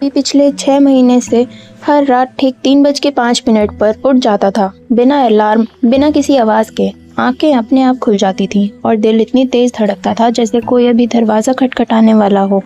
भी पिछले 6 महीने से हर रात ठीक 3:05 पर उठ जाता था, बिना अलार्म, बिना किसी आवाज़ के। आंखें अपने आप खुल जाती थीं और दिल इतनी तेज़ धड़कता था जैसे कोई अभी दरवाज़ा खटखटाने वाला हो।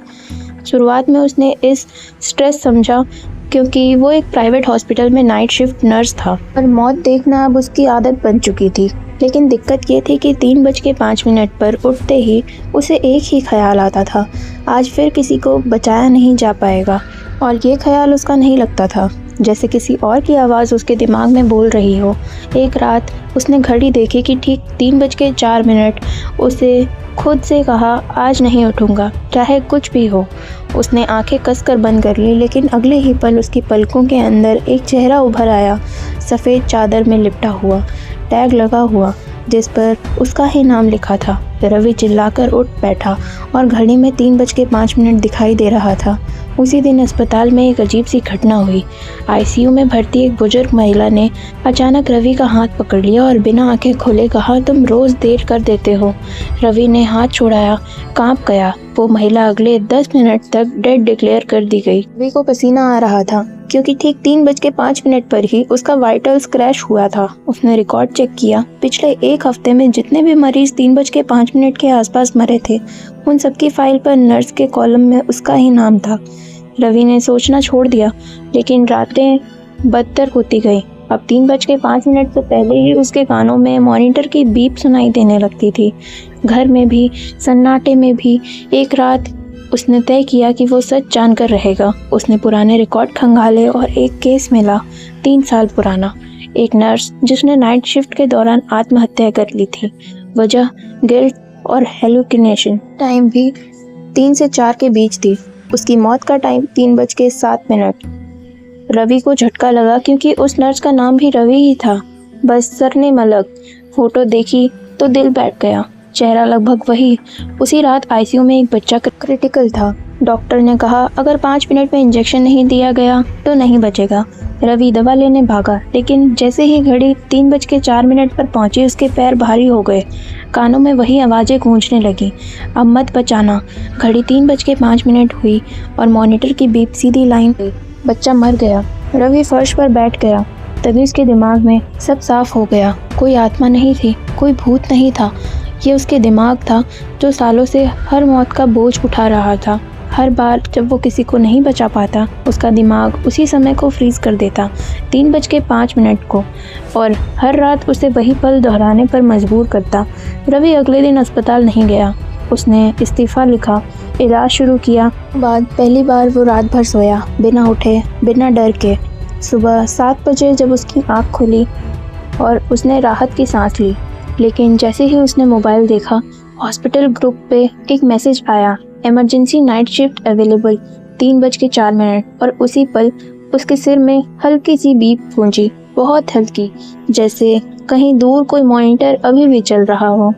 शुरुआत में उसने इस स्ट्रेस समझा क्योंकि वो एक प्राइवेट हॉस्पिटल में नाइट शिफ्ट नर्स था और मौत देखना अब उसकी आदत बन चुकी थी। लेकिन दिक्कत ये थी कि 3:05 पर उठते ही उसे एक ही ख्याल आता था, आज फिर किसी को बचाया नहीं जा पाएगा। और ये ख्याल उसका नहीं लगता था, जैसे किसी और की आवाज़ उसके दिमाग में बोल रही हो। एक रात उसने घड़ी देखी कि ठीक 3:04। उसे खुद से कहा, आज नहीं उठूंगा, चाहे कुछ भी हो। उसने आंखें कसकर बंद कर ली, लेकिन अगले ही पल उसकी पलकों के अंदर एक चेहरा उभर आया, सफ़ेद चादर में लिपटा हुआ, टैग लगा हुआ जिस पर उसका ही नाम लिखा था। रवि चिल्लाकर उठ बैठा और घड़ी में 3:05 दिखाई दे रहा था। उसी दिन अस्पताल में एक अजीब सी घटना हुई। आईसीयू में भर्ती एक बुजुर्ग महिला ने अचानक रवि का हाथ पकड़ लिया और बिना आंखें खोले कहा, तुम रोज़ देर कर देते हो। रवि ने हाथ छुड़ाया, कांप गया। वो महिला अगले 10 मिनट तक डेड डिक्लेयर कर दी गई। रवि को पसीना आ रहा था क्योंकि ठीक 3:05 पर ही उसका वाइटल्स क्रैश हुआ था। उसने रिकॉर्ड चेक किया, पिछले एक हफ्ते में जितने भी मरीज 3:05 के आसपास मरे थे, उन सबकी फाइल पर नर्स के कॉलम में उसका ही नाम था। रवि ने सोचना छोड़ दिया, लेकिन रातें बदतर होती गई। अब 3:05 से पहले ही उसके कानों में मॉनिटर की बीप सुनाई देने लगती थी। घर में भी, सन्नाटे में भी। एक रात उसने तय किया कि वो सच जानकर रहेगा। उसने पुराने रिकॉर्ड खंगाले और एक केस मिला, 3 साल पुराना। एक नर्स जिसने नाइट शिफ्ट के दौरान आत्महत्या कर ली थी। वजह गिल्ट और हेलुसिनेशन। टाइम भी 3 से 4 के बीच थी। उसकी मौत का टाइम 3:07। रवि को झटका लगा क्योंकि उस नर्स का नाम भी रवि ही था, बस सरनेम अलग। फोटो देखी तो दिल बैठ गया, चेहरा लगभग वही। उसी रात आईसीयू में एक बच्चा क्रिटिकल था। डॉक्टर ने कहा, अगर 5 मिनट में इंजेक्शन नहीं दिया गया तो नहीं बचेगा। रवि दवा लेने भागा, लेकिन जैसे ही घड़ी 3:04 पर पहुंची, उसके पैर भारी हो गए। कानों में वही आवाज़ें गूंजने लगी, अब मत बचाना। घड़ी 3:05 हुई और मॉनिटर की बीप सीधी लाइन, बच्चा मर गया। रवि फर्श पर बैठ गया। तभी उसके दिमाग में सब साफ हो गया। कोई आत्मा नहीं थी, कोई भूत नहीं था। ये उसके दिमाग था जो सालों से हर मौत का बोझ उठा रहा था। हर बार जब वो किसी को नहीं बचा पाता, उसका दिमाग उसी समय को फ्रीज कर देता, 3:05 को, और हर रात उसे वही पल दोहराने पर मजबूर करता। रवि अगले दिन अस्पताल नहीं गया। उसने इस्तीफ़ा लिखा, इलाज शुरू किया। बाद पहली बार वो रात भर सोया, बिना उठे, बिना डर के। सुबह 7 बजे जब उसकी आँख खुली और उसने राहत की सांस ली, लेकिन जैसे ही उसने मोबाइल देखा, हॉस्पिटल ग्रुप पे एक मैसेज आया, इमरजेंसी नाइट शिफ्ट अवेलेबल, 3:04। और उसी पल उसके सिर में हल्की सी बीप गूंजी, बहुत हल्की, जैसे कहीं दूर कोई मॉनिटर अभी भी चल रहा हो।